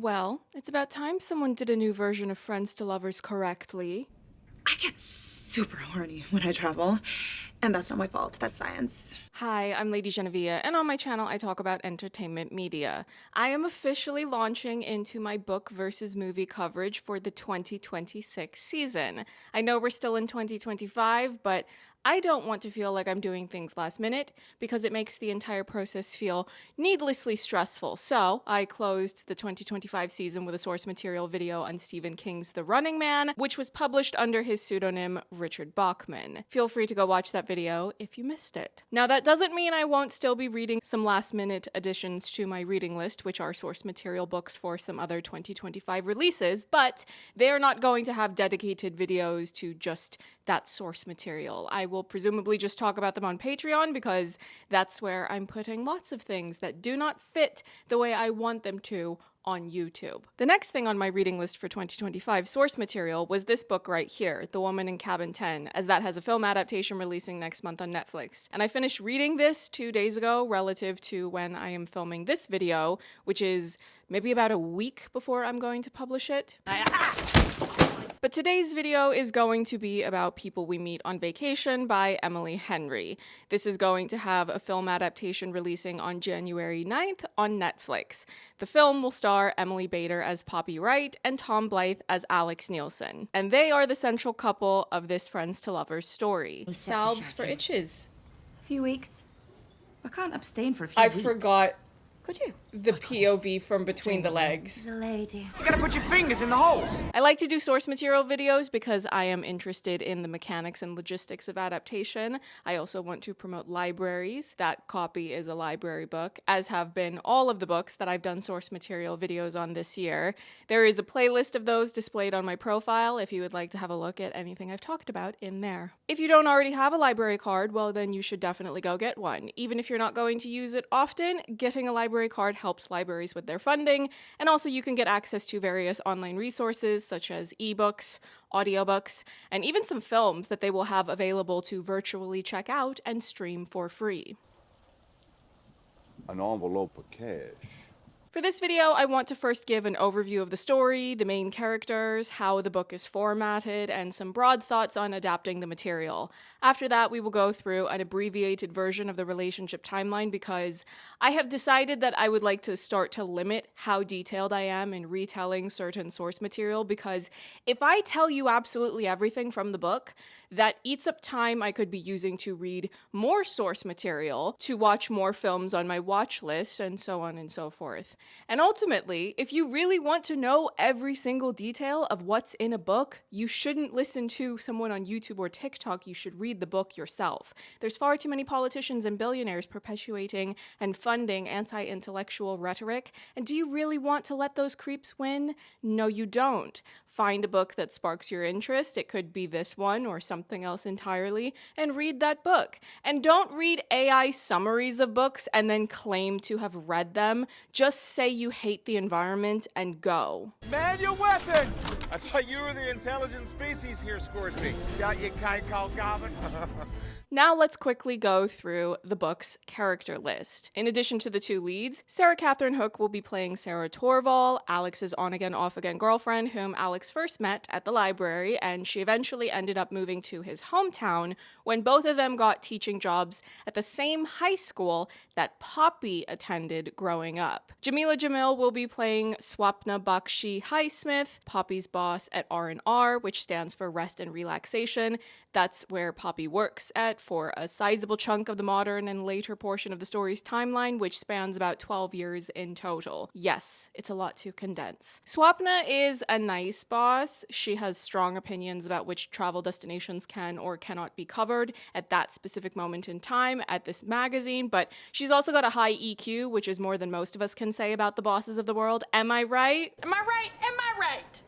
Well, it's about time someone did a new version of Friends to Lovers correctly. I get super horny when I travel, and that's not my fault, that's science. Hi, I'm LadyJenevia, and on my channel I talk about entertainment media. I am officially launching into my book versus movie coverage for the 2026 season. I know we're still in 2025, but I don't want to feel like I'm doing things last minute because it makes the entire process feel needlessly stressful. So I closed the 2025 season with a source material video on Stephen King's The Running Man, which was published under his pseudonym Richard Bachman. Feel free to go watch that video if you missed it. Now that doesn't mean I won't still be reading some last minute additions to my reading list, which are source material books for some other 2025 releases, but they're not going to have dedicated videos to just that source material. I will presumably just talk about them on Patreon because that's where I'm putting lots of things that do not fit the way I want them to on YouTube. The next thing on my reading list for 2025 source material was this book right here, The Woman in Cabin 10, as that has a film adaptation releasing next month on Netflix. And I finished reading this 2 days ago relative to when I am filming this video, which is maybe about a week before I'm going to publish it. But today's video is going to be about People We Meet on Vacation by Emily Henry. This is going to have a film adaptation releasing on January 9th on Netflix. The film will star Emily Bader as Poppy Wright and Tom Blyth as Alex Nielsen. And they are the central couple of this Friends to Lovers story. Salves for itches. A few weeks. I can't abstain for a few weeks. I forgot Could you? the POV from between the legs. The lady. You gotta put your fingers in the holes. I like to do source material videos because I am interested in the mechanics and logistics of adaptation. I also want to promote libraries. That copy is a library book, as have been all of the books that I've done source material videos on this year. There is a playlist of those displayed on my profile if you would like to have a look at anything I've talked about in there. If you don't already have a library card, well then you should definitely go get one. Even if you're not going to use it often, getting a library card helps libraries with their funding, and also you can get access to various online resources such as ebooks, audiobooks, and even some films that they will have available to virtually check out and stream for free. An envelope of cash. For this video, I want to first give an overview of the story, the main characters, how the book is formatted, and some broad thoughts on adapting the material. After that, we will go through an abbreviated version of the relationship timeline because I have decided that I would like to start to limit how detailed I am in retelling certain source material, because if I tell you absolutely everything from the book, that eats up time I could be using to read more source material, to watch more films on my watch list, and so on and so forth. And ultimately, if you really want to know every single detail of what's in a book, you shouldn't listen to someone on YouTube or TikTok, you should read the book yourself. There's far too many politicians and billionaires perpetuating and funding anti-intellectual rhetoric, and do you really want to let those creeps win? No, you don't. Find a book that sparks your interest, it could be this one or something else entirely, and read that book. And don't read AI summaries of books and then claim to have read them. Just say you hate the environment and go. Man your weapons! I thought you were the intelligent species here, Scoresby. Got your kite called Goblin? Now let's quickly go through the book's character list. In addition to the two leads, Sarah Catherine Hook will be playing Sarah Torval, Alex's on-again, off-again girlfriend, whom Alex first met at the library, and she eventually ended up moving to his hometown when both of them got teaching jobs at the same high school that Poppy attended growing up. Jameela Jamil will be playing Swapna Bakshi Highsmith, Poppy's boss at R&R, which stands for Rest and Relaxation. That's where Poppy works at for a sizable chunk of the modern and later portion of the story's timeline, which spans about 12 years in total. Yes, it's a lot to condense. Swapna is a nice boss. She has strong opinions about which travel destinations can or cannot be covered at that specific moment in time at this magazine, but she's also got a high EQ, which is more than most of us can say about the bosses of the world. Am I right? Am I right? Am I right?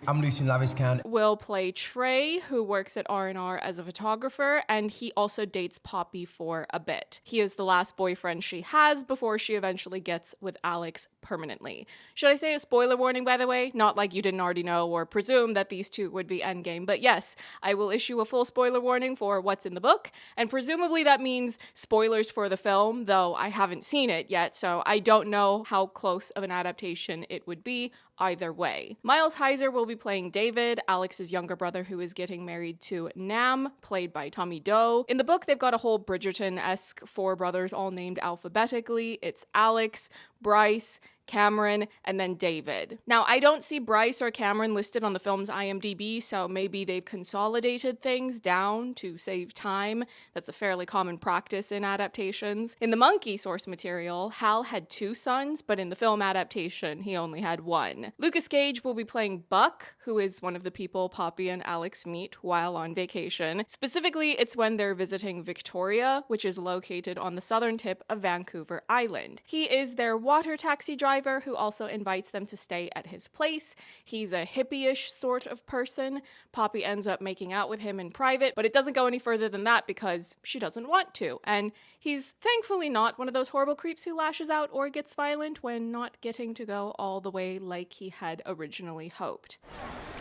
I'm Lucien Laviscount. Will play Trey, who works at R&R as a photographer, and he also dates Poppy for a bit. He is the last boyfriend she has before she eventually gets with Alex permanently. Should I say a spoiler warning, by the way? Not like you didn't already know or presume that these two would be endgame, but yes, I will issue a full spoiler warning for what's in the book, and presumably that means spoilers for the film, though I haven't seen it yet, so I don't know how close of an adaptation it would be either way. Miles Heizer will be playing David, Alex's younger brother who is getting married to Nam, played by Tommy Doe. In the book, they've got a whole Bridgerton-esque four brothers all named alphabetically. It's Alex, Bryce, Cameron, and then David. Now, I don't see Bryce or Cameron listed on the film's IMDb, so maybe they've consolidated things down to save time. That's a fairly common practice in adaptations. In the Monkey source material, Hal had 2 sons, but in the film adaptation, he only had 1. Lukas Gage will be playing Buck, who is one of the people Poppy and Alex meet while on vacation. Specifically, it's when they're visiting Victoria, which is located on the southern tip of Vancouver Island. He is their water taxi driver who also invites them to stay at his place. He's a hippie-ish sort of person. Poppy ends up making out with him in private, but it doesn't go any further than that because she doesn't want to. And he's thankfully not one of those horrible creeps who lashes out or gets violent when not getting to go all the way like he had originally hoped.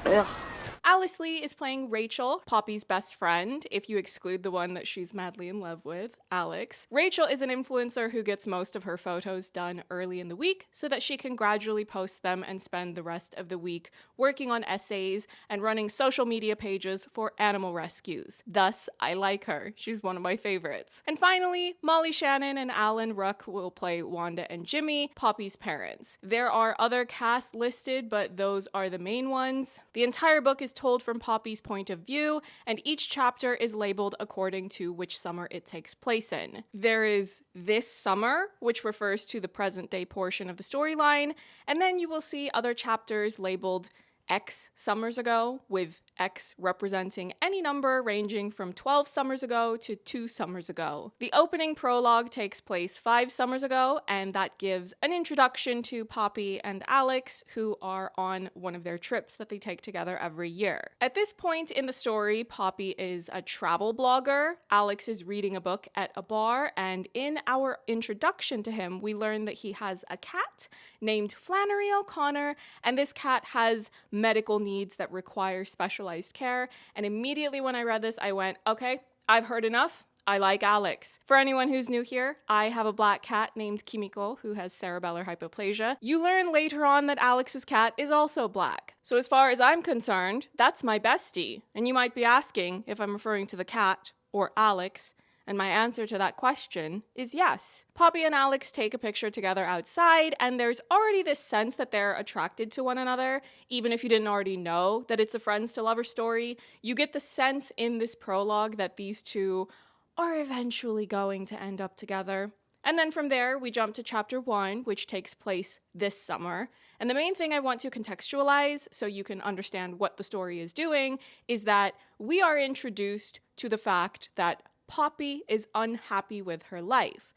Ugh. Alice Lee is playing Rachel, Poppy's best friend, if you exclude the one that she's madly in love with, Alex. Rachel is an influencer who gets most of her photos done early in the week so that she can gradually post them and spend the rest of the week working on essays and running social media pages for animal rescues. Thus, I like her. She's one of my favorites. And finally, Molly Shannon and Alan Ruck will play Wanda and Jimmy, Poppy's parents. There are other casts listed, but those are the main ones. The entire book is told from Poppy's point of view, and each chapter is labeled according to which summer it takes place in. There is this summer, which refers to the present day portion of the storyline, and then you will see other chapters labeled X summers ago, with X representing any number ranging from 12 summers ago to 2 summers ago. The opening prologue takes place 5 summers ago, and that gives an introduction to Poppy and Alex, who are on one of their trips that they take together every year. At this point in the story, Poppy is a travel blogger, Alex is reading a book at a bar, and in our introduction to him, we learn that he has a cat named Flannery O'Connor, and this cat has medical needs that require specialized care. And immediately when I read this, I went, okay, I've heard enough. I like Alex. For anyone who's new here, I have a black cat named Kimiko who has cerebellar hypoplasia. You learn later on that Alex's cat is also black. So as far as I'm concerned, that's my bestie. And you might be asking if I'm referring to the cat or Alex. And my answer to that question is yes. Poppy and Alex take a picture together outside, and there's already this sense that they're attracted to one another. Even if you didn't already know that it's a friends to lovers story, you get the sense in this prologue that these two are eventually going to end up together. And then from there, we jump to chapter 1, which takes place this summer. And the main thing I want to contextualize so you can understand what the story is doing is that we are introduced to the fact that Poppy is unhappy with her life.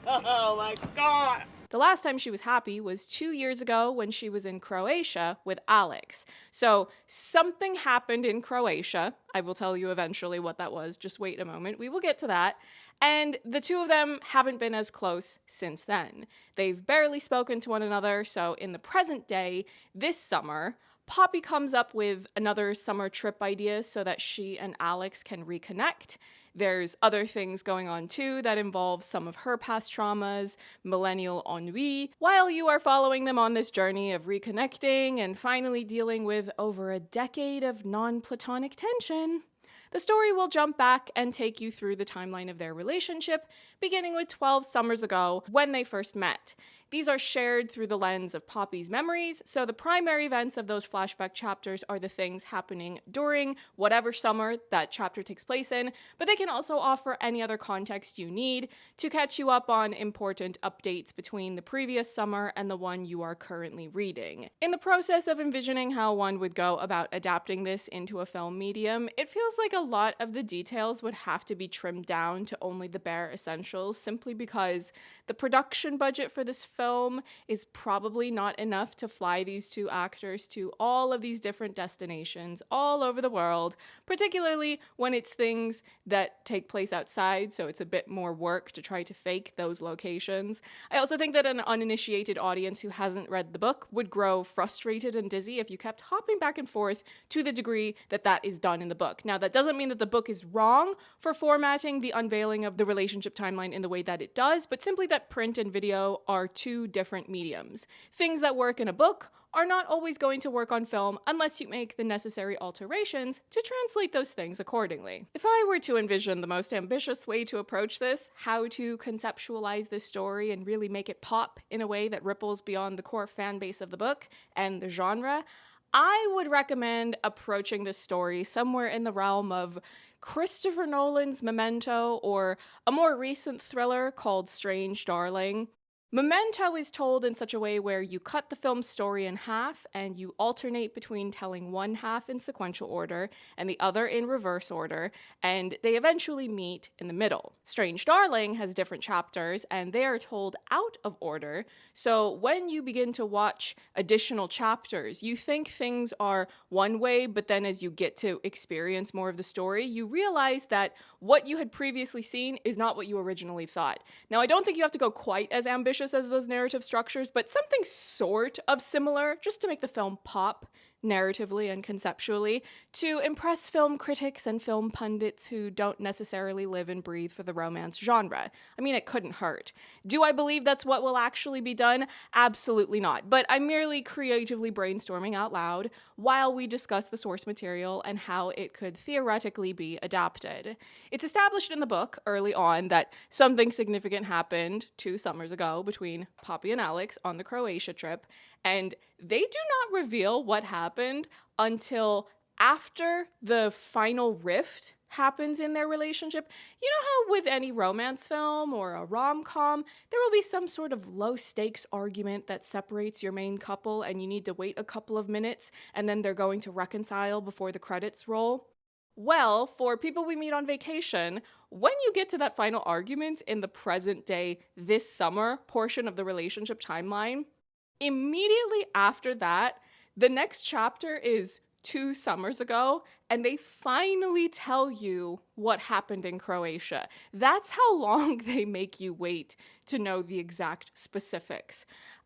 Oh my god! The last time she was happy was 2 years ago when she was in Croatia with Alex. So something happened in Croatia. I will tell you eventually what that was. Just wait a moment. We will get to that. And the two of them haven't been as close since then. They've barely spoken to one another. So in the present day, this summer, Poppy comes up with another summer trip idea so that she and Alex can reconnect. There's other things going on too that involve some of her past traumas, millennial ennui, while you are following them on this journey of reconnecting and finally dealing with over a decade of non-platonic tension. The story will jump back and take you through the timeline of their relationship, beginning with 12 summers ago when they first met. These are shared through the lens of Poppy's memories, so the primary events of those flashback chapters are the things happening during whatever summer that chapter takes place in, but they can also offer any other context you need to catch you up on important updates between the previous summer and the one you are currently reading. In the process of envisioning how one would go about adapting this into a film medium, it feels like a lot of the details would have to be trimmed down to only the bare essentials, simply because the production budget for this film film is probably not enough to fly these two actors to all of these different destinations all over the world, particularly when it's things that take place outside, so it's a bit more work to try to fake those locations. I also think that an uninitiated audience who hasn't read the book would grow frustrated and dizzy if you kept hopping back and forth to the degree that that is done in the book. Now, that doesn't mean that the book is wrong for formatting the unveiling of the relationship timeline in the way that it does, but simply that print and video are two different mediums. Things that work in a book are not always going to work on film unless you make the necessary alterations to translate those things accordingly. If I were to envision the most ambitious way to approach this, how to conceptualize this story and really make it pop in a way that ripples beyond the core fan base of the book and the genre, I would recommend approaching this story somewhere in the realm of Christopher Nolan's Memento or a more recent thriller called Strange Darling. Memento is told in such a way where you cut the film's story in half and you alternate between telling one half in sequential order and the other in reverse order, and they eventually meet in the middle. Strange Darling has different chapters and they are told out of order, so when you begin to watch additional chapters, you think things are one way, but then as you get to experience more of the story, you realize that what you had previously seen is not what you originally thought. Now, I don't think you have to go quite as ambitious as those narrative structures, but something sort of similar, just to make the film pop narratively and conceptually, to impress film critics and film pundits who don't necessarily live and breathe for the romance genre. I mean, it couldn't hurt. Do I believe that's what will actually be done? Absolutely not. But I'm merely creatively brainstorming out loud while we discuss the source material and how it could theoretically be adapted. It's established in the book early on that something significant happened 2 summers ago between Poppy and Alex on the Croatia trip, and they do not reveal what happened until after the final rift happens in their relationship. You know how with any romance film or a rom-com, there will be some sort of low-stakes argument that separates your main couple and you need to wait a couple of minutes and then they're going to reconcile before the credits roll? Well, for People We Meet on Vacation, when you get to that final argument in the present day, this summer portion of the relationship timeline, immediately after that, the next chapter is 2 summers ago, and they finally tell you what happened in Croatia. That's how long they make you wait to know the exact specifics.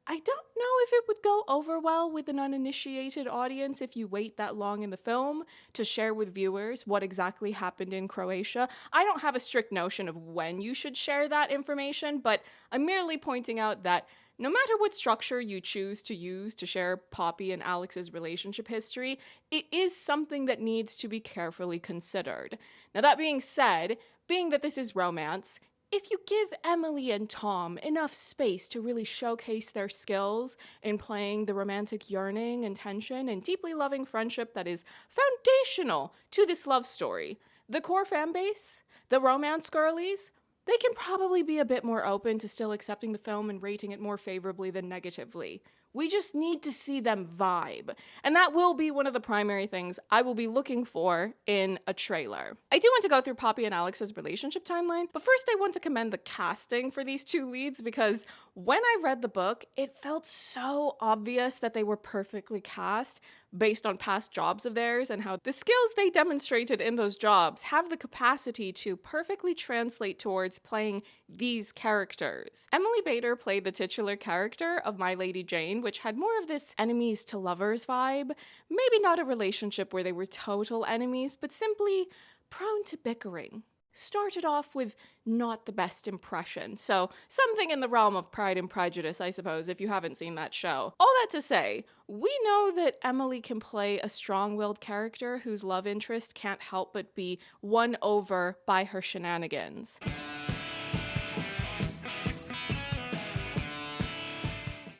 I don't know if it would go over well with an uninitiated audience if you wait that long in the film to share with viewers what exactly happened in Croatia. I don't have a strict notion of when you should share that information, but I'm merely pointing out that no matter what structure you choose to use to share Poppy and Alex's relationship history, it is something that needs to be carefully considered. Now, that being said, being that this is romance, if you give Emily and Tom enough space to really showcase their skills in playing the romantic yearning and tension and deeply loving friendship that is foundational to this love story, the core fan base, the romance girlies, they can probably be a bit more open to still accepting the film and rating it more favorably than negatively. We just need to see them vibe. And that will be one of the primary things I will be looking for in a trailer. I do want to go through Poppy and Alex's relationship timeline, but first I want to commend the casting for these 2 leads because when I read the book, it felt so obvious that they were perfectly cast based on past jobs of theirs and how the skills they demonstrated in those jobs have the capacity to perfectly translate towards playing these characters. Emily Bader played the titular character of My Lady Jane, which had more of this enemies to lovers vibe. Maybe not a relationship where they were total enemies, but simply prone to bickering. Started off with not the best impression, so something in the realm of Pride and Prejudice, I suppose, if you haven't seen that show. All that to say, we know that Emily can play a strong-willed character whose love interest can't help but be won over by her shenanigans.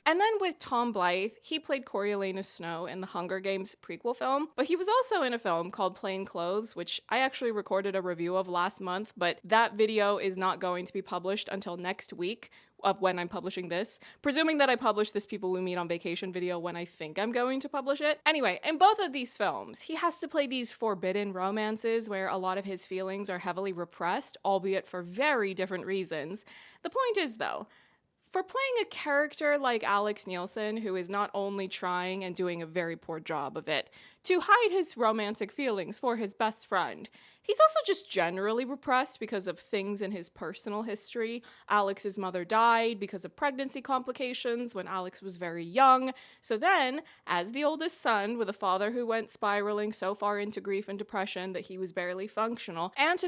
And then with Tom Blyth, he played Coriolanus Snow in the Hunger Games prequel film, but he was also in a film called Plain Clothes, which I actually recorded a review of last month, but that video is not going to be published until next week of when I'm publishing this, presuming that I publish this People We Meet on Vacation video when I think I'm going to publish it. Anyway, in both of these films, he has to play these forbidden romances where a lot of his feelings are heavily repressed, albeit for very different reasons. The point is, though, For playing a character like Alex Nielsen, who is not only trying and doing a very poor job of it to hide his romantic feelings for his best friend, he's also just generally repressed because of things in his personal history. Alex's mother died because of pregnancy complications when Alex was very young. So then, as the oldest son with a father who went spiraling so far into grief and depression that he was barely functional, Alex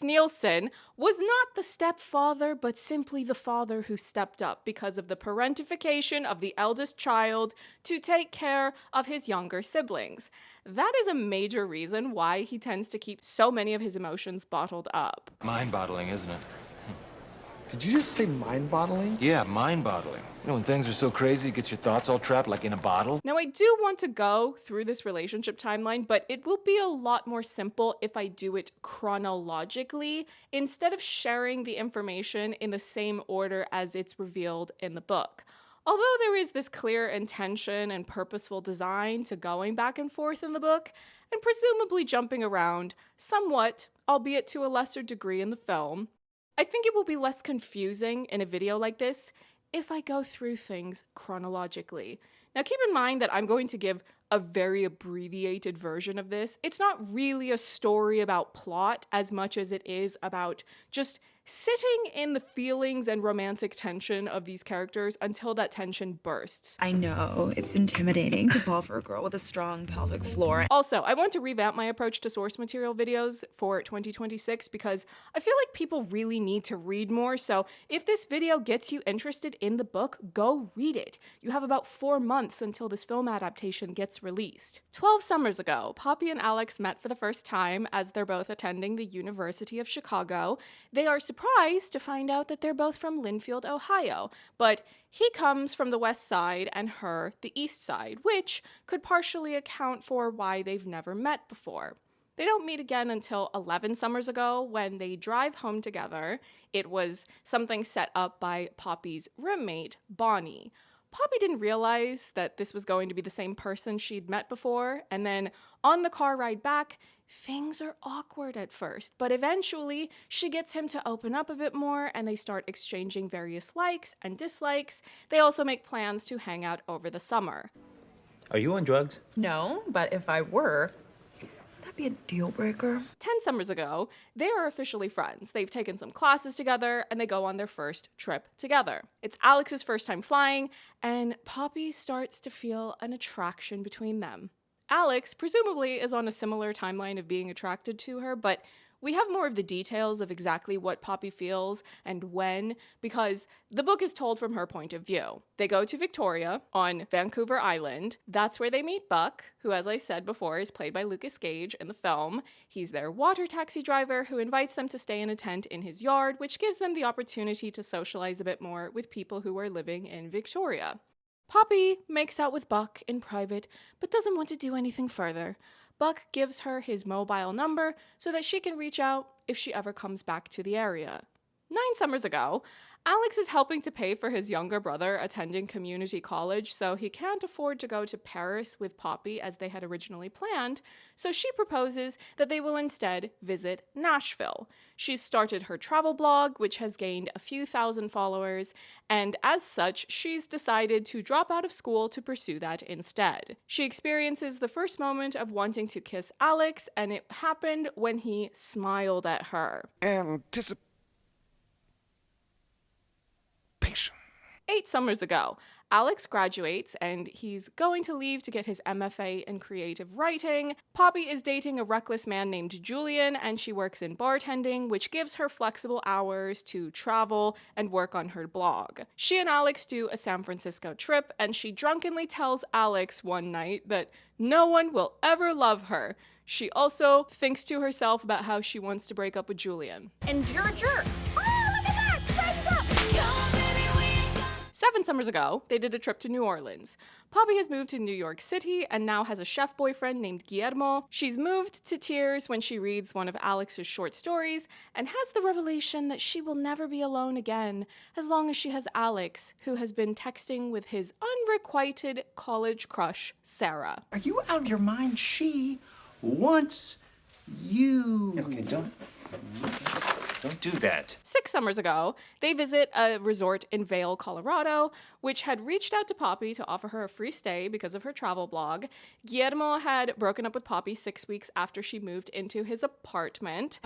Nielsen was not the stepfather, but simply the father who stepped up because of the parentification of the eldest child to take care of his younger siblings. That is a major reason why he tends to keep so many of his emotions bottled up. Mind-boggling, isn't it? Did you just say mind-boggling? Yeah, mind-boggling. You know, when things are so crazy, it gets your thoughts all trapped like in a bottle. Now, I do want to go through this relationship timeline, but it will be a lot more simple if I do it chronologically, instead of sharing the information in the same order as it's revealed in the book. Although there is this clear intention and purposeful design to going back and forth in the book, and presumably jumping around somewhat, albeit to a lesser degree in the film, I think it will be less confusing in a video like this if I go through things chronologically. Now keep in mind that I'm going to give a very abbreviated version of this. It's not really a story about plot as much as it is about just sitting in the feelings and romantic tension of these characters until that tension bursts. I know, it's intimidating to fall for a girl with a strong pelvic floor. Also, I want to revamp my approach to source material videos for 2026 because I feel like people really need to read more, so if this video gets you interested in the book, go read it. You have about 4 months until this film adaptation gets released. 12 summers ago, Poppy and Alex met for the first time as they're both attending the University of Chicago. They are surprised to find out that they're both from Linfield, Ohio, but he comes from the west side and her the east side, which could partially account for why they've never met before. They don't meet again until 11 summers ago when they drive home together. It was something set up by Poppy's roommate, Bonnie. Poppy didn't realize that this was going to be the same person she'd met before, and then on the car ride back, things are awkward at first, but eventually she gets him to open up a bit more and they start exchanging various likes and dislikes. They also make plans to hang out over the summer. Are you on drugs? No, but if I were, that'd be a deal breaker. 10 summers ago, they are officially friends. They've taken some classes together and they go on their first trip together. It's Alex's first time flying, and Poppy starts to feel an attraction between them. Alex, presumably, is on a similar timeline of being attracted to her, but we have more of the details of exactly what Poppy feels and when, because the book is told from her point of view. They go to Victoria on Vancouver Island. That's where they meet Buck, who, as I said before, is played by Lukas Gage in the film. He's their water taxi driver who invites them to stay in a tent in his yard, which gives them the opportunity to socialize a bit more with people who are living in Victoria. Poppy makes out with Buck in private, but doesn't want to do anything further. Buck gives her his mobile number so that she can reach out if she ever comes back to the area. 9 summers ago, Alex is helping to pay for his younger brother attending community college, so he can't afford to go to Paris with Poppy as they had originally planned, so she proposes that they will instead visit Nashville. She's started her travel blog, which has gained a few thousand followers, and as such, she's decided to drop out of school to pursue that instead. She experiences the first moment of wanting to kiss Alex, and it happened when he smiled at her. Anticipation. 8 summers ago, Alex graduates and he's going to leave to get his MFA in creative writing. Poppy is dating a reckless man named Julian, and she works in bartending, which gives her flexible hours to travel and work on her blog. She and Alex do a San Francisco trip, and she drunkenly tells Alex one night that no one will ever love her. She also thinks to herself about how she wants to break up with Julian. And you're a jerk. Oh, look at that! Time's up! 7 summers ago, they did a trip to New Orleans. Poppy has moved to New York City and now has a chef boyfriend named Guillermo. She's moved to tears when she reads one of Alex's short stories and has the revelation that she will never be alone again as long as she has Alex, who has been texting with his unrequited college crush, Sarah. Are you out of your mind? She wants you. Okay, don't. Don't do that. 6 summers ago, they visit a resort in Vail, Colorado, which had reached out to Poppy to offer her a free stay because of her travel blog. Guillermo had broken up with Poppy 6 weeks after she moved into his apartment.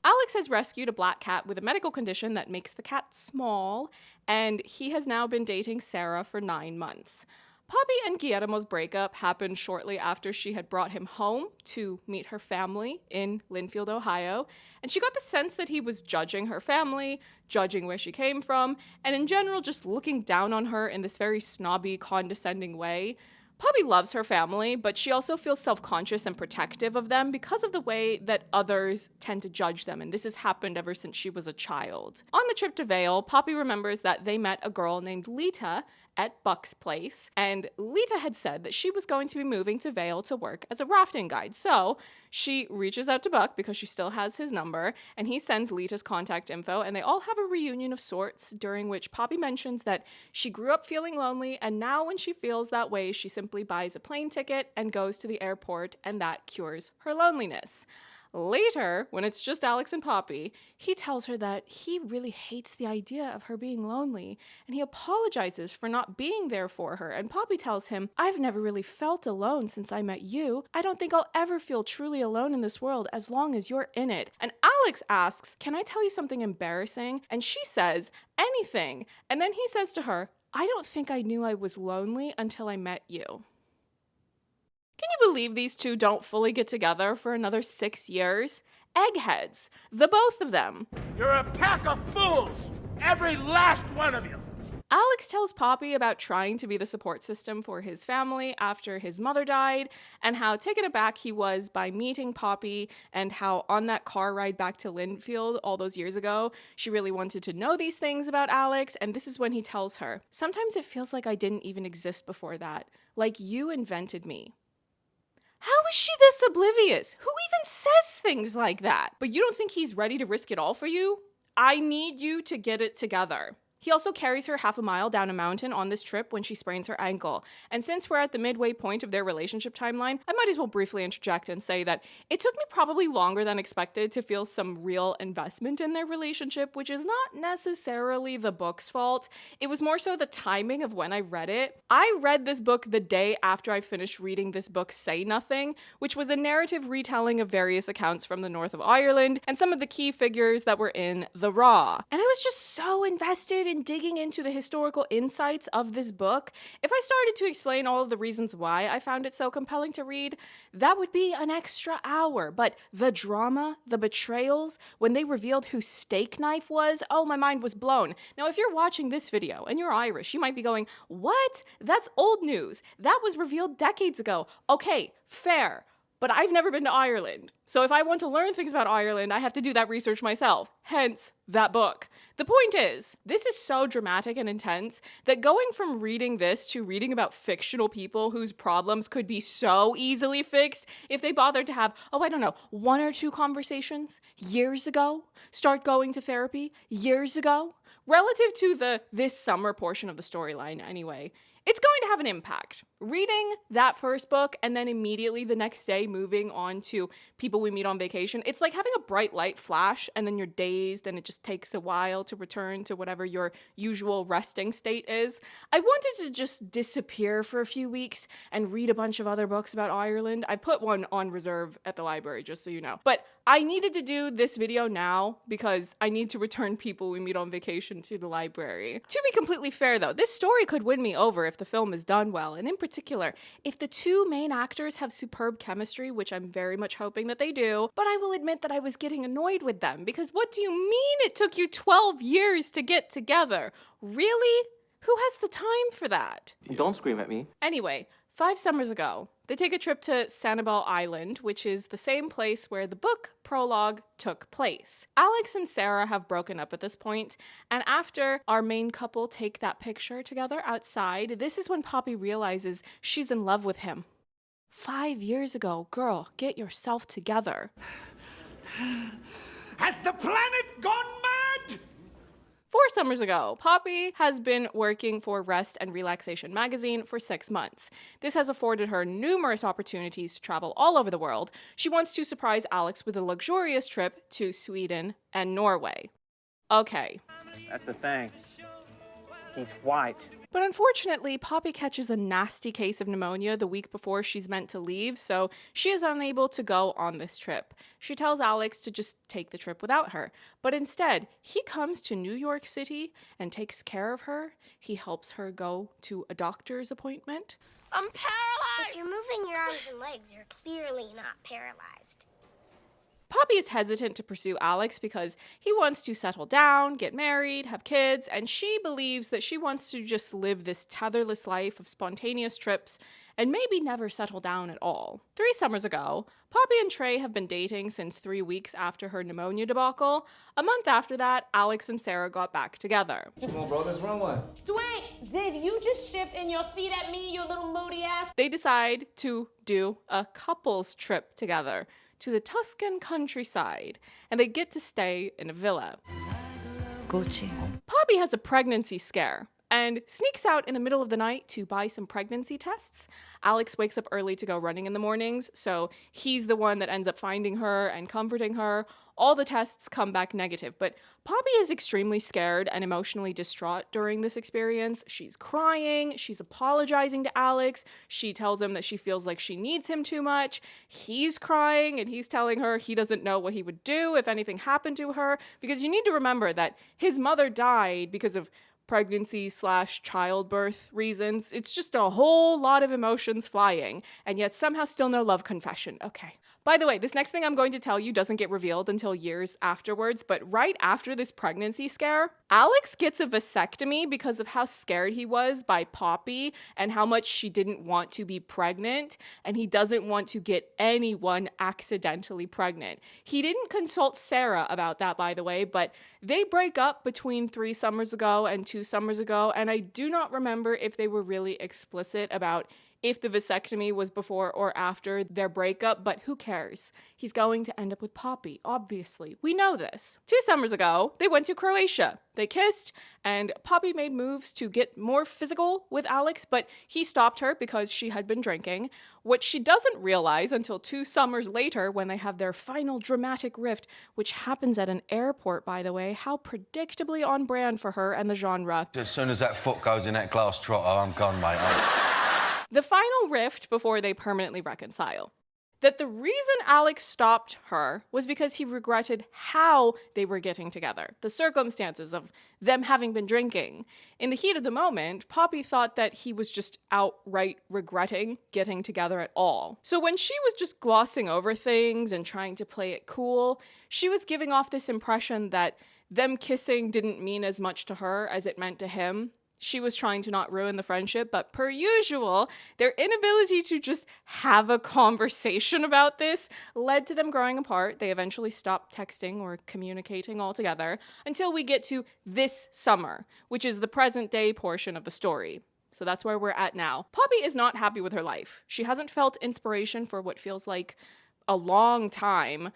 Alex has rescued a black cat with a medical condition that makes the cat small, and he has now been dating Sarah for 9 months. Poppy and Guillermo's breakup happened shortly after she had brought him home to meet her family in Linfield, Ohio, and she got the sense that he was judging her family, judging where she came from, and in general just looking down on her in this very snobby, condescending way. Poppy loves her family, but she also feels self-conscious and protective of them because of the way that others tend to judge them, and this has happened ever since she was a child. On the trip to Vail, Poppy remembers that they met a girl named Lita at Buck's place, and Lita had said that she was going to be moving to Vail to work as a rafting guide. So she reaches out to Buck because she still has his number, and he sends Lita's contact info, and they all have a reunion of sorts during which Poppy mentions that she grew up feeling lonely, and now when she feels that way, she simply buys a plane ticket and goes to the airport, and that cures her loneliness. Later, when it's just Alex and Poppy, he tells her that he really hates the idea of her being lonely, and he apologizes for not being there for her, and Poppy tells him, "I've never really felt alone since I met you. I don't think I'll ever feel truly alone in this world as long as you're in it." And Alex asks, "Can I tell you something embarrassing?" And she says, "Anything." And then he says to her, "I don't think I knew I was lonely until I met you." Can you believe these two don't fully get together for another 6 years? Eggheads, the both of them. You're a pack of fools! Every last one of you! Alex tells Poppy about trying to be the support system for his family after his mother died, and how taken aback he was by meeting Poppy, and how on that car ride back to Linfield all those years ago, she really wanted to know these things about Alex, and this is when he tells her, "Sometimes it feels like I didn't even exist before that, like you invented me." How is she this oblivious? Who even says things like that? But you don't think he's ready to risk it all for you? I need you to get it together. He also carries her half a mile down a mountain on this trip when she sprains her ankle. And since we're at the midway point of their relationship timeline, I might as well briefly interject and say that it took me probably longer than expected to feel some real investment in their relationship, which is not necessarily the book's fault. It was more so the timing of when I read it. I read this book the day after I finished reading this book, Say Nothing, which was a narrative retelling of various accounts from the north of Ireland and some of the key figures that were in The Raw. And I was just so invested in digging into the historical insights of this book. If I started to explain all of the reasons why I found it so compelling to read, that would be an extra hour. But the drama, the betrayals, when they revealed who Steak Knife was, oh, my mind was blown. Now, if you're watching this video and you're Irish, you might be going, "What? That's old news. That was revealed decades ago." Okay, fair. But I've never been to Ireland. So if I want to learn things about Ireland, I have to do that research myself. Hence, that book. The point is, this is so dramatic and intense that going from reading this to reading about fictional people whose problems could be so easily fixed if they bothered to have, 1 or 2 conversations years ago, start going to therapy years ago, relative to the this summer portion of the storyline anyway, it's going to have an impact. Reading that first book and then immediately the next day moving on to people we meet on vacation, it's like having a bright light flash and then you're dazed and it just takes a while to return to whatever your usual resting state is. I wanted to just disappear for a few weeks and read a bunch of other books about Ireland. I put one on reserve at the library, just so you know. But I needed to do this video now because I need to return people we meet on vacation to the library. To be completely fair though, this story could win me over if the film is done well, and in particular, if the two main actors have superb chemistry, which I'm very much hoping that they do, but I will admit that I was getting annoyed with them, because what do you mean it took you 12 years to get together? Really? Who has the time for that? Don't scream at me. Anyway, 5 summers ago, they take a trip to Sanibel Island, which is the same place where the book prologue took place. Alex and Sarah have broken up at this point, and after our main couple take that picture together outside, this is when Poppy realizes she's in love with him. 5 years ago, girl, get yourself together. Has the planet gone mad? 4 summers ago, Poppy has been working for Rest and Relaxation magazine for 6 months. This has afforded her numerous opportunities to travel all over the world. She wants to surprise Alex with a luxurious trip to Sweden and Norway. Okay. That's the thing. He's white. But unfortunately, Poppy catches a nasty case of pneumonia the week before she's meant to leave, so she is unable to go on this trip. She tells Alex to just take the trip without her, but instead, he comes to New York City and takes care of her. He helps her go to a doctor's appointment. I'm paralyzed! If you're moving your arms and legs, you're clearly not paralyzed. Poppy is hesitant to pursue Alex because he wants to settle down, get married, have kids, and she believes that she wants to just live this tetherless life of spontaneous trips and maybe never settle down at all. 3 summers ago, Poppy and Trey have been dating since 3 weeks after her pneumonia debacle. A month after that, Alex and Sarah got back together. Come on, bro, let's run one. Dwayne, did you just shift in your seat at me, you little moody ass? They decide to do a couples trip together to the Tuscan countryside, and they get to stay in a villa. Gucci. Poppy has a pregnancy scare and sneaks out in the middle of the night to buy some pregnancy tests. Alex wakes up early to go running in the mornings, so he's the one that ends up finding her and comforting her. All the tests come back negative, but Poppy is extremely scared and emotionally distraught during this experience. She's crying, she's apologizing to Alex, she tells him that she feels like she needs him too much. He's crying and he's telling her he doesn't know what he would do if anything happened to her, because you need to remember that his mother died because of pregnancy/childbirth reasons. It's just a whole lot of emotions flying, and yet somehow still no love confession. Okay. By the way, this next thing I'm going to tell you doesn't get revealed until years afterwards, but right after this pregnancy scare, Alex gets a vasectomy because of how scared he was by Poppy and how much she didn't want to be pregnant, and he doesn't want to get anyone accidentally pregnant. He didn't consult Sarah about that, by the way, but they break up between 3 summers ago and 2 summers ago, and I do not remember if they were really explicit about if the vasectomy was before or after their breakup, but who cares? He's going to end up with Poppy, obviously. We know this. 2 summers ago, they went to Croatia. They kissed, and Poppy made moves to get more physical with Alex, but he stopped her because she had been drinking. What she doesn't realize until 2 summers later, when they have their final dramatic rift, which happens at an airport, by the way, how predictably on brand for her and the genre. As soon as that foot goes in that glass trotter, I'm gone, mate. The final rift before they permanently reconcile. That the reason Alex stopped her was because he regretted how they were getting together, the circumstances of them having been drinking. In the heat of the moment, Poppy thought that he was just outright regretting getting together at all. So when she was just glossing over things and trying to play it cool, she was giving off this impression that them kissing didn't mean as much to her as it meant to him. She was trying to not ruin the friendship, but per usual, their inability to just have a conversation about this led to them growing apart. They eventually stopped texting or communicating altogether until we get to this summer, which is the present day portion of the story. So that's where we're at now. Poppy is not happy with her life. She hasn't felt inspiration for what feels like a long time.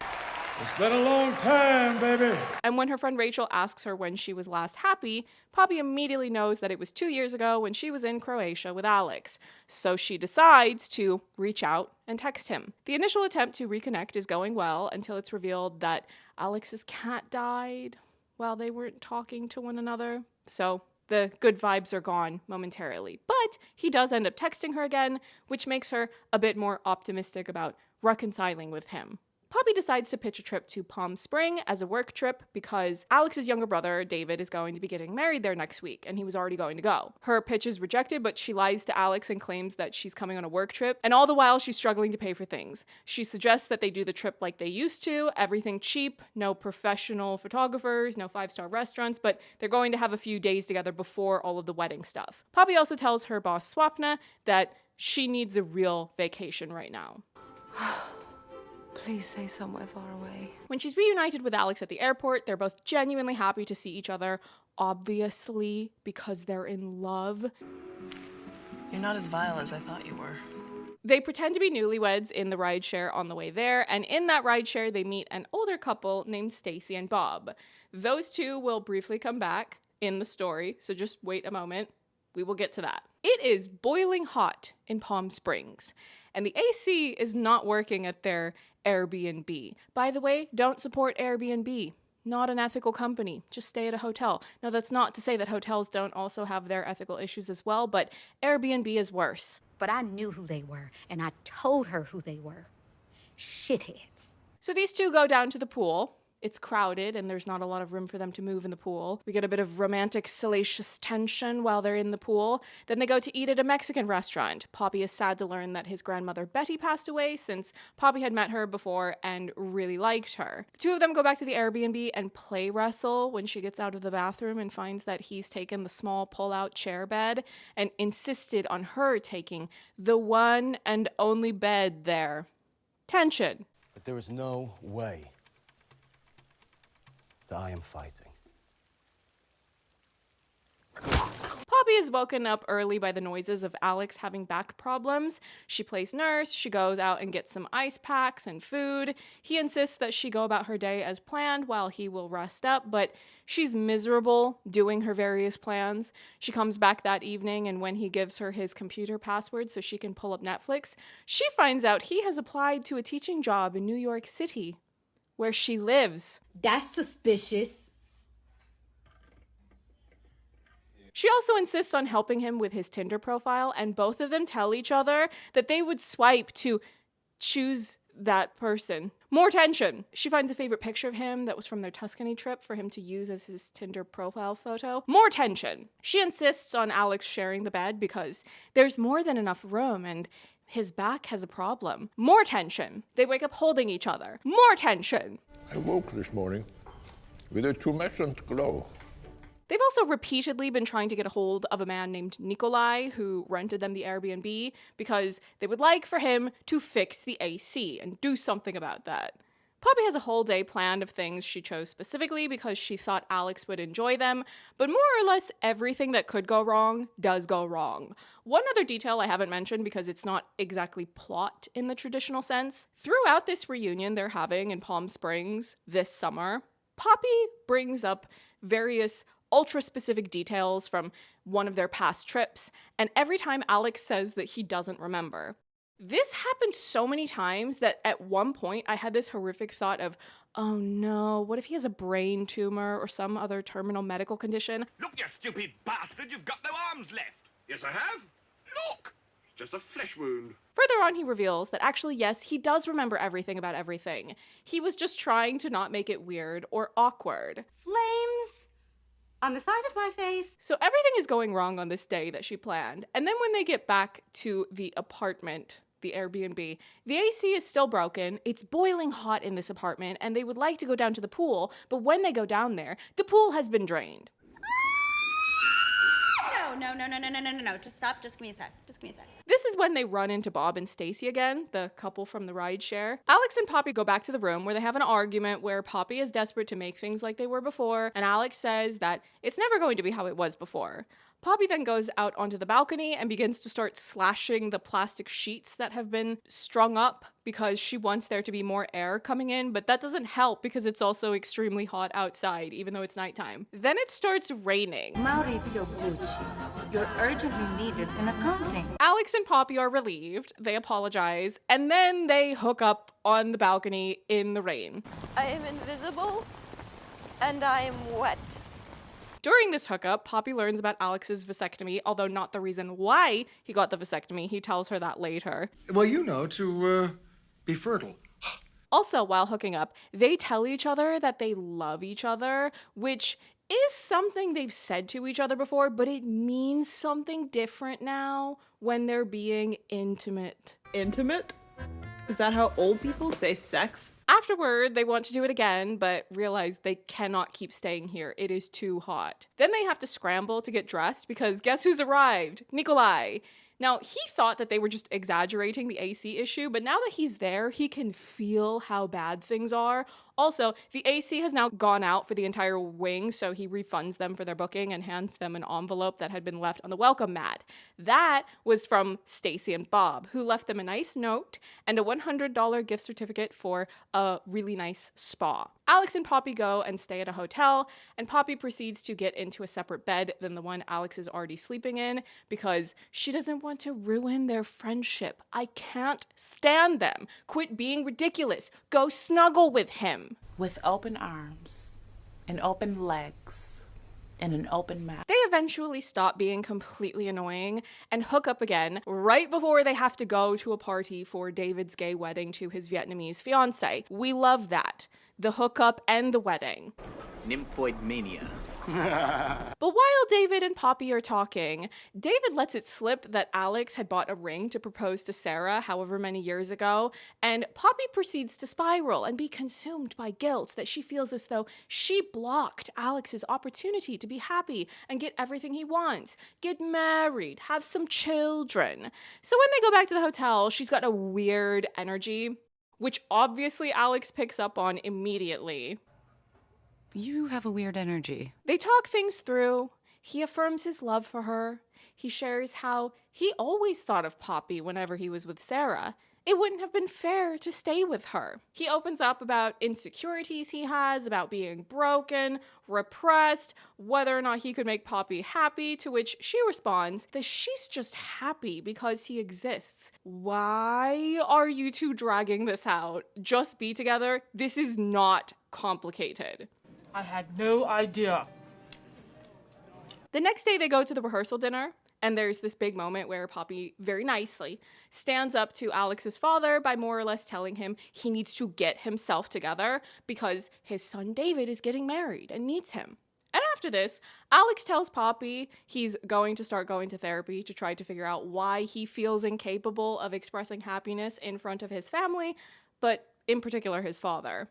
It's been a long time, baby. And when her friend Rachel asks her when she was last happy, Poppy immediately knows that it was 2 years ago when she was in Croatia with Alex. So she decides to reach out and text him. The initial attempt to reconnect is going well until it's revealed that Alex's cat died while they weren't talking to one another. So the good vibes are gone momentarily. But he does end up texting her again, which makes her a bit more optimistic about reconciling with him. Poppy decides to pitch a trip to Palm Spring as a work trip because Alex's younger brother, David, is going to be getting married there next week, and he was already going to go. Her pitch is rejected, but she lies to Alex and claims that she's coming on a work trip, and all the while she's struggling to pay for things. She suggests that they do the trip like they used to, everything cheap, no professional photographers, no 5-star restaurants, but they're going to have a few days together before all of the wedding stuff. Poppy also tells her boss, Swapna, that she needs a real vacation right now. Please say somewhere far away. When she's reunited with Alex at the airport, they're both genuinely happy to see each other, obviously, because they're in love. You're not as vile as I thought you were. They pretend to be newlyweds in the rideshare on the way there, and in that rideshare, they meet an older couple named Stacy and Bob. Those two will briefly come back in the story, so just wait a moment. We will get to that. It is boiling hot in Palm Springs, and the AC is not working at their Airbnb. By the way, don't support Airbnb. Not an ethical company. Just stay at a hotel. Now, that's not to say that hotels don't also have their ethical issues as well, but Airbnb is worse. But I knew who they were, and I told her who they were. Shitheads. So these two go down to the pool. It's crowded and there's not a lot of room for them to move in the pool. We get a bit of romantic, salacious tension while they're in the pool. Then they go to eat at a Mexican restaurant. Poppy is sad to learn that his grandmother Betty passed away, since Poppy had met her before and really liked her. The two of them go back to the Airbnb and play wrestle when she gets out of the bathroom and finds that he's taken the small pull-out chair bed and insisted on her taking the one and only bed there. Tension. But there is no way that I am fighting. Poppy is woken up early by the noises of Alex having back problems. She plays nurse, she goes out and gets some ice packs and food. He insists that she go about her day as planned while he will rest up, but she's miserable doing her various plans. She comes back that evening, and when he gives her his computer password so she can pull up Netflix, she finds out he has applied to a teaching job in New York City, where she lives. That's suspicious. She also insists on helping him with his Tinder profile, and both of them tell each other that they would swipe to choose that person. More tension. She finds a favorite picture of him that was from their Tuscany trip for him to use as his Tinder profile photo. More tension. She insists on Alex sharing the bed because there's more than enough room and his back has a problem. More tension. They wake up holding each other. More tension. I woke this morning with a tumescent glow. They've also repeatedly been trying to get a hold of a man named Nikolai who rented them the Airbnb because they would like for him to fix the AC and do something about that. Poppy has a whole day planned of things she chose specifically because she thought Alex would enjoy them, but more or less everything that could go wrong does go wrong. One other detail I haven't mentioned because it's not exactly plot in the traditional sense. Throughout this reunion they're having in Palm Springs this summer, Poppy brings up various ultra-specific details from one of their past trips, and every time Alex says that he doesn't remember. This happened so many times that at one point I had this horrific thought of, oh no, what if he has a brain tumor or some other terminal medical condition? Look, you stupid bastard, you've got no arms left. Yes, I have. Look, it's just a flesh wound. Further on, he reveals that actually, yes, he does remember everything about everything. He was just trying to not make it weird or awkward. Flames on the side of my face. So everything is going wrong on this day that she planned. And then when they get back to the apartment, the Airbnb, the AC is still broken. It's boiling hot in this apartment and they would like to go down to the pool. But when they go down there, the pool has been drained. No. Just stop. Just give me a sec. This is when they run into Bob and Stacy again, the couple from the rideshare. Alex and Poppy go back to the room where they have an argument where Poppy is desperate to make things like they were before, and Alex says that it's never going to be how it was before. Poppy then goes out onto the balcony and begins to start slashing the plastic sheets that have been strung up because she wants there to be more air coming in, but that doesn't help because it's also extremely hot outside, even though it's nighttime. Then it starts raining. Maurizio Gucci, you're urgently needed in accounting. Alex and Poppy are relieved, they apologize, and then they hook up on the balcony in the rain. I am invisible, and I am wet. During this hookup, Poppy learns about Alex's vasectomy, although not the reason why he got the vasectomy. He tells her that later. Well, you know, to be fertile. Also, while hooking up, they tell each other that they love each other, which is something they've said to each other before, but it means something different now when they're being intimate. Intimate? Is that how old people say sex? Afterward, they want to do it again, but realize they cannot keep staying here. It is too hot. Then they have to scramble to get dressed because guess who's arrived? Nikolai. Now, he thought that they were just exaggerating the AC issue, but now that he's there, he can feel how bad things are Also, the AC has now gone out for the entire wing, so he refunds them for their booking and hands them an envelope that had been left on the welcome mat. That was from Stacy and Bob, who left them a nice note and a $100 gift certificate for a really nice spa. Alex and Poppy go and stay at a hotel, and Poppy proceeds to get into a separate bed than the one Alex is already sleeping in because she doesn't want to ruin their friendship. I can't stand them. Quit being ridiculous. Go snuggle with him. With open arms and open legs and an open mouth. They eventually stop being completely annoying and hook up again right before they have to go to a party for David's gay wedding to his Vietnamese fiancée. We love that. The hookup and the wedding. Nymphoid mania. But while David and Poppy are talking, David lets it slip that Alex had bought a ring to propose to Sarah however many years ago, and Poppy proceeds to spiral and be consumed by guilt that she feels as though she blocked Alex's opportunity to be happy and get everything he wants, get married, have some children. So when they go back to the hotel, she's got a weird energy, which obviously Alex picks up on immediately. You have a weird energy. They talk things through. He affirms his love for her. He shares how he always thought of Poppy whenever he was with Sarah. It wouldn't have been fair to stay with her. He opens up about insecurities he has, about being broken, repressed, whether or not he could make Poppy happy, to which she responds that she's just happy because he exists. Why are you two dragging this out? Just be together. This is not complicated. I had no idea. The next day they go to the rehearsal dinner, and there's this big moment where Poppy very nicely stands up to Alex's father by more or less telling him he needs to get himself together because his son David is getting married and needs him. And after this, Alex tells Poppy he's going to start going to therapy to try to figure out why he feels incapable of expressing happiness in front of his family, but in particular his father.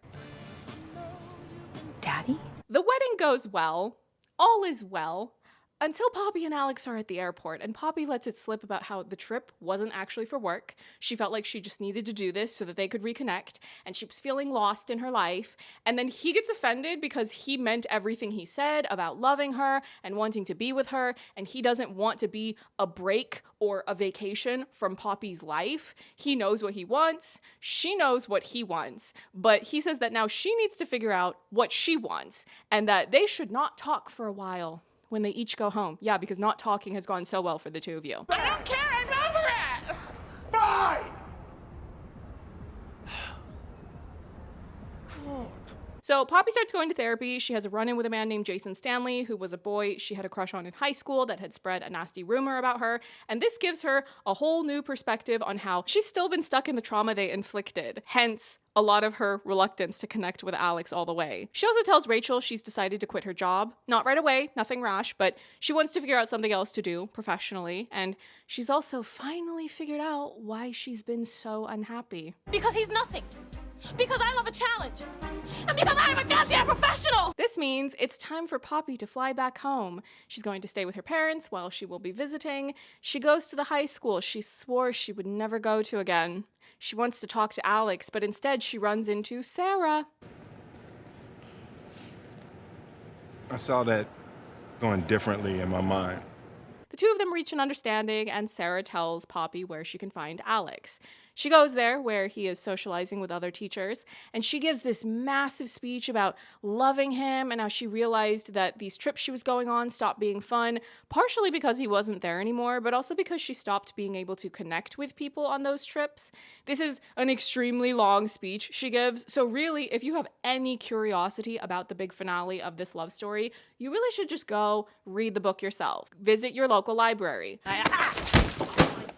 Daddy? The wedding goes well. All is well. Until Poppy and Alex are at the airport, and Poppy lets it slip about how the trip wasn't actually for work. She felt like she just needed to do this so that they could reconnect, and she was feeling lost in her life. And then he gets offended because he meant everything he said about loving her and wanting to be with her, and he doesn't want to be a break or a vacation from Poppy's life. He knows what he wants. She knows what he wants. But he says that now she needs to figure out what she wants, and that they should not talk for a while when they each go home. Yeah, because not talking has gone so well for the two of you. I don't care, I'm over it! Fine! So Poppy starts going to therapy. She has a run-in with a man named Jason Stanley, who was a boy she had a crush on in high school that had spread a nasty rumor about her. And this gives her a whole new perspective on how she's still been stuck in the trauma they inflicted. Hence, a lot of her reluctance to connect with Alex all the way. She also tells Rachel she's decided to quit her job. Not right away, nothing rash, but she wants to figure out something else to do professionally. And she's also finally figured out why she's been so unhappy. Because he's nothing. Because I love a challenge. And because I'm a goddamn professional! This means it's time for Poppy to fly back home. She's going to stay with her parents while she will be visiting. She goes to the high school she swore she would never go to again. She wants to talk to Alex, but instead she runs into Sarah. I saw that going differently in my mind. The two of them reach an understanding, and Sarah tells Poppy where she can find Alex. She goes there where he is socializing with other teachers, and she gives this massive speech about loving him and how she realized that these trips she was going on stopped being fun, partially because he wasn't there anymore, but also because she stopped being able to connect with people on those trips. This is an extremely long speech she gives, so really, if you have any curiosity about the big finale of this love story, you really should just go read the book yourself. Visit your local library.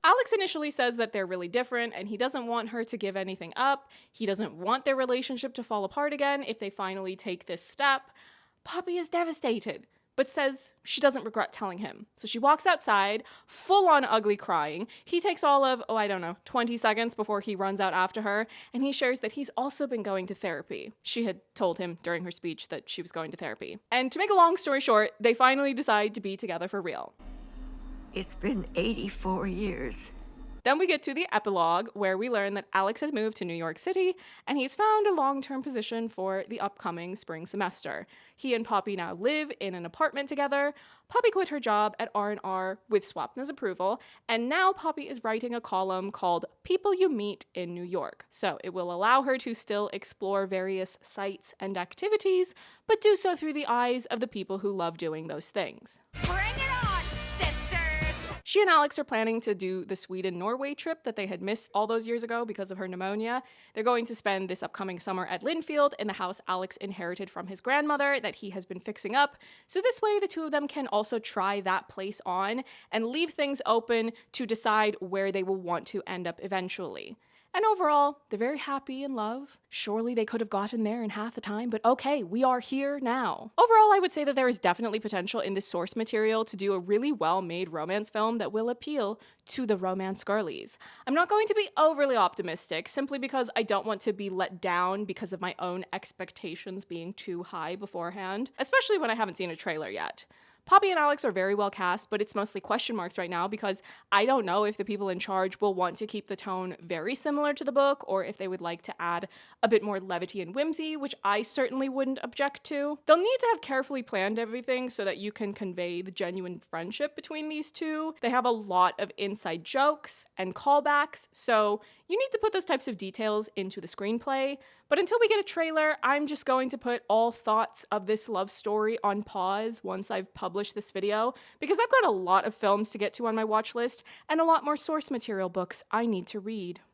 Alex initially says that they're really different and he doesn't want her to give anything up. He doesn't want their relationship to fall apart again if they finally take this step. Poppy is devastated, but says she doesn't regret telling him. So she walks outside, full on ugly crying. He takes all of, 20 seconds before he runs out after her, and he shares that he's also been going to therapy. She had told him during her speech that she was going to therapy. And to make a long story short, they finally decide to be together for real. It's been 84 years. Then we get to the epilogue, where we learn that Alex has moved to New York City, and he's found a long-term position for the upcoming spring semester. He and Poppy now live in an apartment together. Poppy quit her job at R&R with Swapna's approval, and now Poppy is writing a column called People You Meet in New York. So it will allow her to still explore various sites and activities, but do so through the eyes of the people who love doing those things. Bring it on, sisters! She and Alex are planning to do the Sweden-Norway trip that they had missed all those years ago because of her pneumonia. They're going to spend this upcoming summer at Linfield in the house Alex inherited from his grandmother that he has been fixing up. So this way the two of them can also try that place on and leave things open to decide where they will want to end up eventually. And overall, they're very happy in love. Surely they could have gotten there in half the time, but okay, we are here now. Overall, I would say that there is definitely potential in this source material to do a really well-made romance film that will appeal to the romance girlies. I'm not going to be overly optimistic, simply because I don't want to be let down because of my own expectations being too high beforehand, especially when I haven't seen a trailer yet. Poppy and Alex are very well cast, but it's mostly question marks right now because I don't know if the people in charge will want to keep the tone very similar to the book or if they would like to add a bit more levity and whimsy, which I certainly wouldn't object to. They'll need to have carefully planned everything so that you can convey the genuine friendship between these two. They have a lot of inside jokes and callbacks, so you need to put those types of details into the screenplay. But until we get a trailer, I'm just going to put all thoughts of this love story on pause once I've published this video, because I've got a lot of films to get to on my watch list and a lot more source material books I need to read.